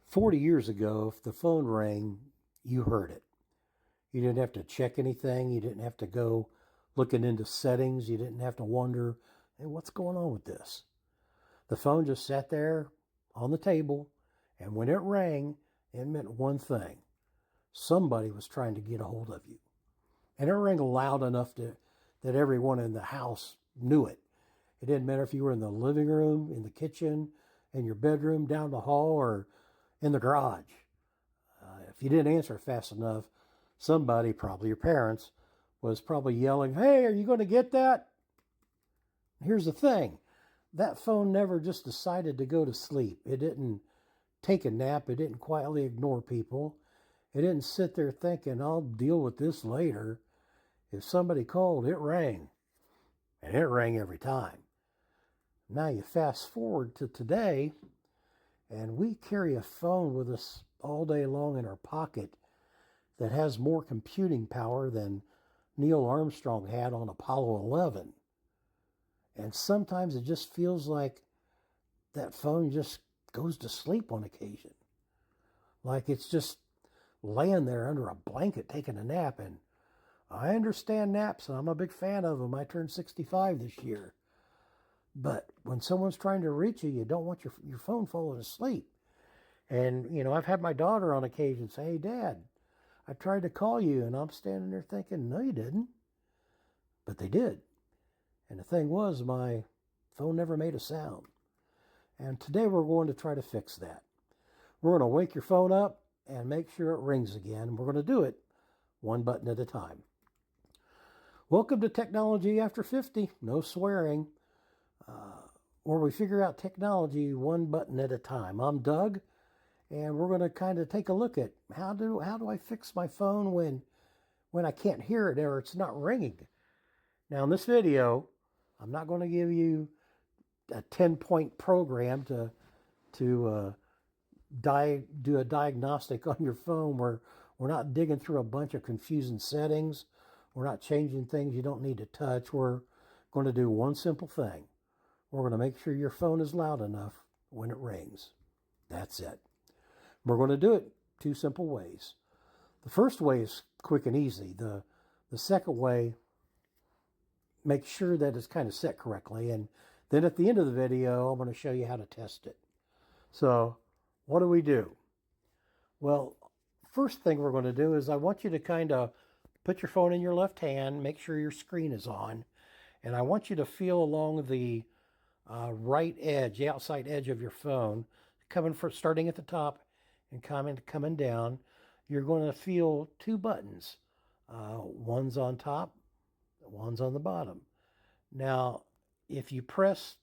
40 years ago, if the phone rang, you heard it. You didn't have to check anything. You didn't have to go looking into settings. You didn't have to wonder, hey, what's going on with this? The phone just sat there on the table, and when it rang, it meant one thing. Somebody was trying to get a hold of you. And it rang loud enough that everyone in the house knew it. It didn't matter if you were in the living room, in the kitchen, in your bedroom, down the hall, or in the garage. If you didn't answer fast enough, somebody, probably your parents, was probably yelling, "Hey, are you going to get that?" Here's the thing. That phone never just decided to go to sleep. It didn't take a nap. It didn't quietly ignore people. It didn't sit there thinking, I'll deal with this later. If somebody called, it rang. And it rang every time. Now you fast forward to today, and we carry a phone with us all day long in our pocket that has more computing power than Neil Armstrong had on Apollo 11. And sometimes it just feels like that phone just goes to sleep on occasion. Like it's just laying there under a blanket taking a nap. And I understand naps, and I'm a big fan of them. I turned 65 this year. But when someone's trying to reach you, you don't want your phone falling asleep. And, I've had my daughter on occasion say, "Hey, Dad, I tried to call you," and I'm standing there thinking, no, you didn't. But they did. And the thing was, my phone never made a sound. And today we're going to try to fix that. We're going to wake your phone up and make sure it rings again. We're going to do it one button at a time. Welcome to Technology After 50. No swearing. Where we figure out technology one button at a time. I'm Doug, and we're going to kind of take a look at how do I fix my phone when I can't hear it or it's not ringing. Now in this video, I'm not going to give you a 10-point program to do a diagnostic on your phone. We're not digging through a bunch of confusing settings. We're not changing things you don't need to touch. We're going to do one simple thing. We're going to make sure your phone is loud enough when it rings. That's it. We're going to do it two simple ways. The first way is quick and easy. The second way, make sure that it's kind of set correctly. And then at the end of the video, I'm going to show you how to test it. So what do? Well, first thing we're going to do is I want you to kind of put your phone in your left hand, make sure your screen is on, and I want you to feel along the right edge, the outside edge of your phone, starting at the top and coming down. You're going to feel two buttons. One's on top, one's on the bottom. Now, if you press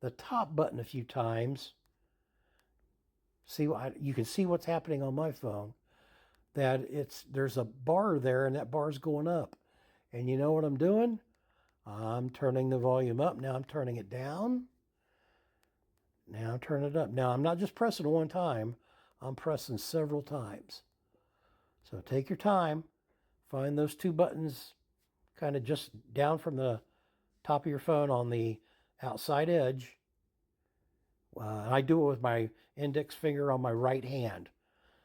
the top button a few times, you can see what's happening on my phone. There's a bar there, and that bar's going up. And you know what I'm doing? I'm turning the volume up. Now I'm turning it down. Now I'm turning it up. Now I'm not just pressing one time. I'm pressing several times. So take your time. Find those two buttons kind of just down from the top of your phone on the outside edge. I do it with my index finger on my right hand.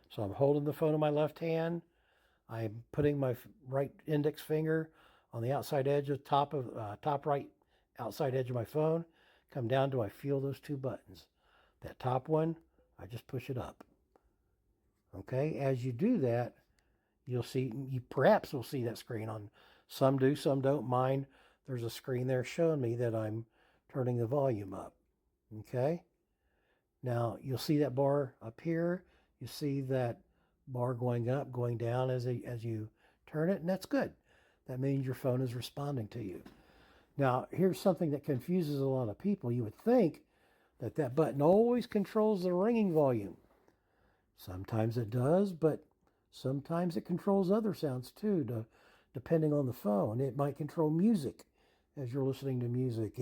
So I'm holding the phone in my left hand. I'm putting my right index finger on the outside edge of top right outside edge of my phone. Come down till I feel those two buttons. That top one, I just push it up. Okay, as you do that, you perhaps will see that screen on. Some do, some don't. Mine, there's a screen there showing me that I'm turning the volume up. Okay, now you'll see that bar up here. You see that bar going up, going down as you turn it, and that's good. That means your phone is responding to you. Now, here's something that confuses a lot of people. You would think that button always controls the ringing volume. Sometimes it does, but sometimes it controls other sounds too, depending on the phone. It might control music as you're listening to music.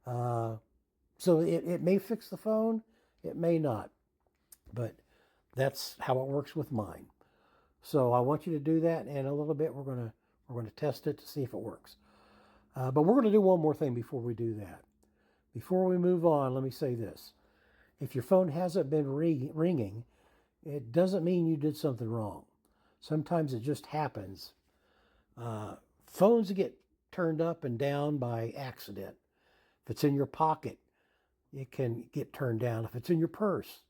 So it may fix the phone, it may not, but that's how it works with mine. So I want you to do that, and in a little bit we're going to test it to see if it works. But we're going to do one more thing before we do that. Before we move on, let me say this. If your phone hasn't been ringing, it doesn't mean you did something wrong. Sometimes it just happens. Phones get turned up and down by accident. If it's in your pocket, it can get turned down. If it's in your purse,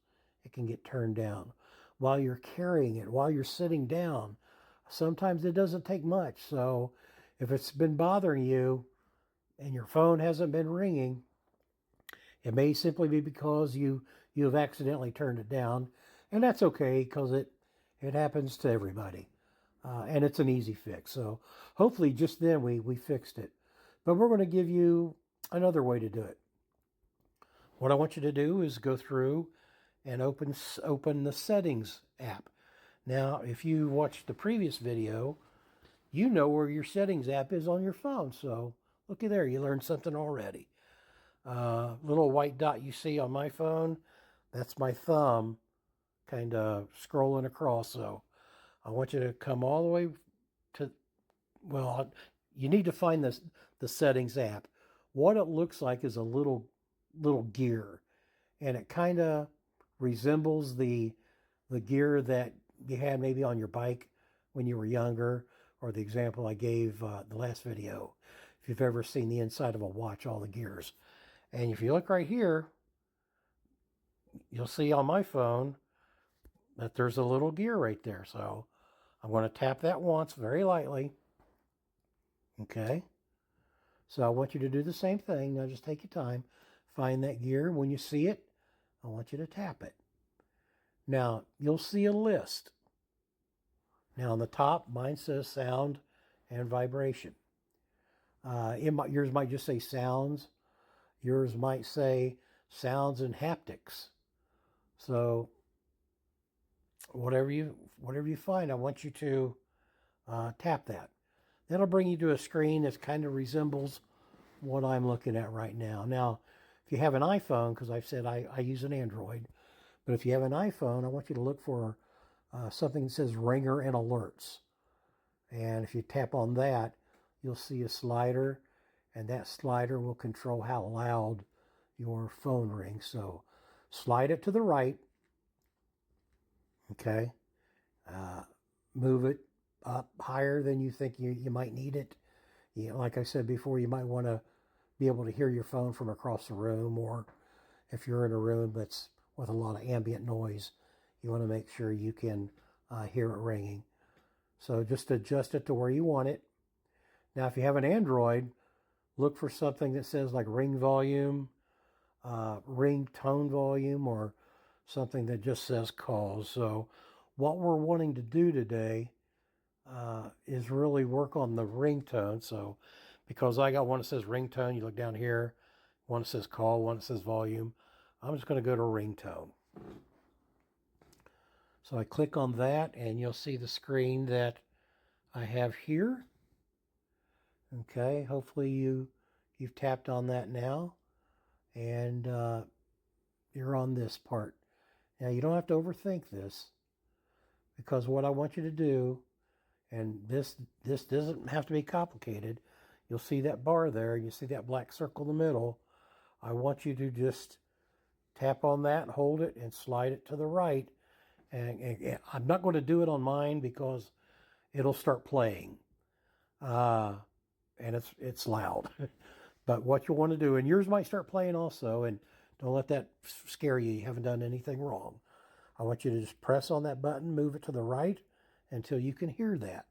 it can get turned down. While you're carrying it, while you're sitting down, sometimes it doesn't take much. So if it's been bothering you and your phone hasn't been ringing, it may simply be because you have accidentally turned it down, and that's okay because it happens to everybody, and it's an easy fix. So hopefully just then we fixed it. But we're going to give you another way to do it. What I want you to do is go through and open the settings app. Now, if you watched the previous video, you know where your settings app is on your phone. So looky there, you learned something already. Little white dot you see on my phone, that's my thumb kind of scrolling across. So I want you to come all the way to, well, you need to find the settings app. What it looks like is a little gear, and it kind of resembles the gear that you had maybe on your bike when you were younger, or the example I gave the last video. If you've ever seen the inside of a watch, all the gears. And if you look right here, you'll see on my phone that there's a little gear right there. So I'm going to tap that once very lightly. Okay. So I want you to do the same thing. Now just take your time. Find that gear. When you see it, I want you to tap it. Now you'll see a list. Now on the top, mine says sound and vibration. Yours might just say sounds. Yours might say sounds and haptics. So whatever you find, I want you to tap that. That'll bring you to a screen that kind of resembles what I'm looking at right now. Now, if you have an iPhone, because I've said I use an Android, but if you have an iPhone, I want you to look for something that says ringer and alerts. And if you tap on that, you'll see a slider, and that slider will control how loud your phone rings. So slide it to the right. Okay. Move it up higher than you think you might need it. Like I said before, you might want to be able to hear your phone from across the room, or if you're in a room that's with a lot of ambient noise, you want to make sure you can hear it ringing. So just adjust it to where you want it. Now, if you have an Android, look for something that says like ring volume, ring tone volume, or something that just says calls. So what we're wanting to do today is really work on the ringtone. So because I got one that says ringtone, you look down here, one that says call, one that says volume. I'm just going to go to ringtone. So I click on that, and you'll see the screen that I have here. Okay, hopefully you've tapped on that now, and you're on this part. Now you don't have to overthink this, because what I want you to do, and this doesn't have to be complicated. You'll see that bar there, and you see that black circle in the middle. I want you to just tap on that, hold it, and slide it to the right. And I'm not going to do it on mine because it'll start playing, and it's loud. But what you'll want to do, and yours might start playing also, and don't let that scare you. You haven't done anything wrong. I want you to just press on that button, move it to the right until you can hear that.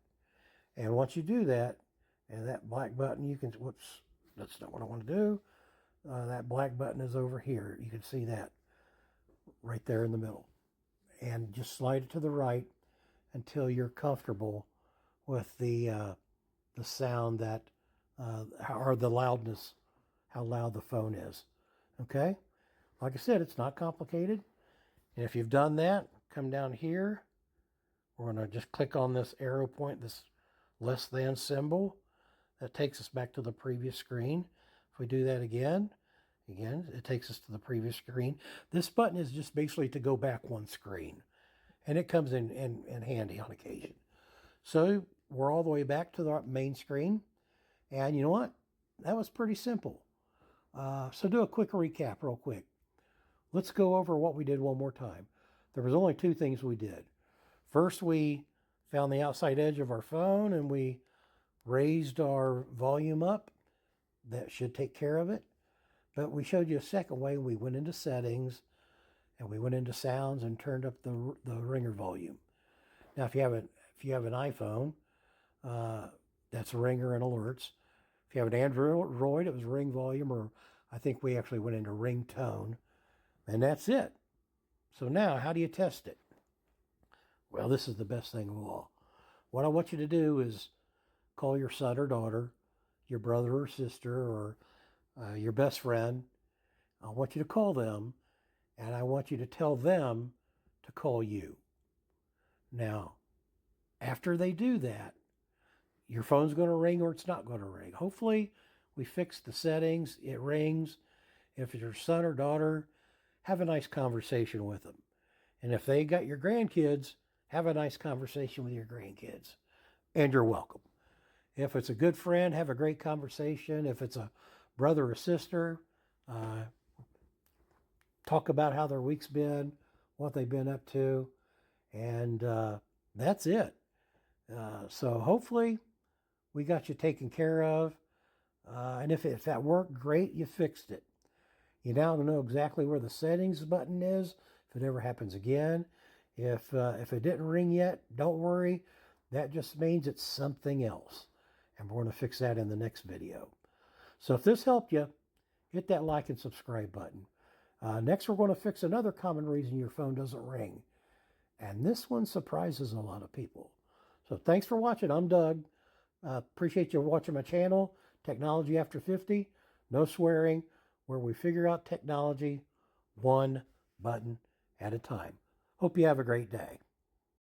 And once you do that, and that black button, you can, whoops, that's not what I want to do. That black button is over here. You can see that right there in the middle. And just slide it to the right until you're comfortable with the sound that, or the loudness, how loud the phone is. Okay? Like I said, it's not complicated. And if you've done that, come down here. We're going to just click on this arrow point, this less than symbol. That takes us back to the previous screen. If we do that again, it takes us to the previous screen. This button is just basically to go back one screen. And it comes in handy on occasion. So we're all the way back to the main screen. And you know what? That was pretty simple. So do a quick recap real quick. let's go over what we did one more time. There was only two things we did. First, we found the outside edge of our phone and we raised our volume up. That should take care of it. But we showed you a second way. We went into settings and we went into sounds and turned up the ringer volume. Now, if you have an iPhone, that's ringer and alerts. If you have an Android, it was ring volume, or I think we actually went into ring tone, and that's it. So now, how do you test it? Well, this is the best thing of all. What I want you to do is call your son or daughter, your brother or sister, or your best friend. I want you to call them, and I want you to tell them to call you. Now, after they do that, your phone's going to ring or it's not going to ring. Hopefully, we fixed the settings. It rings. If it's your son or daughter, have a nice conversation with them. And if they got your grandkids, have a nice conversation with your grandkids. And you're welcome. If it's a good friend, have a great conversation. If it's a brother or sister, talk about how their week's been, what they've been up to, and that's it. So hopefully we got you taken care of. And if that worked, great, you fixed it. You now know exactly where the settings button is if it ever happens again. If it didn't ring yet, don't worry. That just means it's something else. And we're going to fix that in the next video. So if this helped you, hit that like and subscribe button. Next, we're going to fix another common reason your phone doesn't ring. And this one surprises a lot of people. So thanks for watching. I'm Doug. Appreciate you watching my channel, Technology After 50. No swearing, where we figure out technology one button at a time. Hope you have a great day.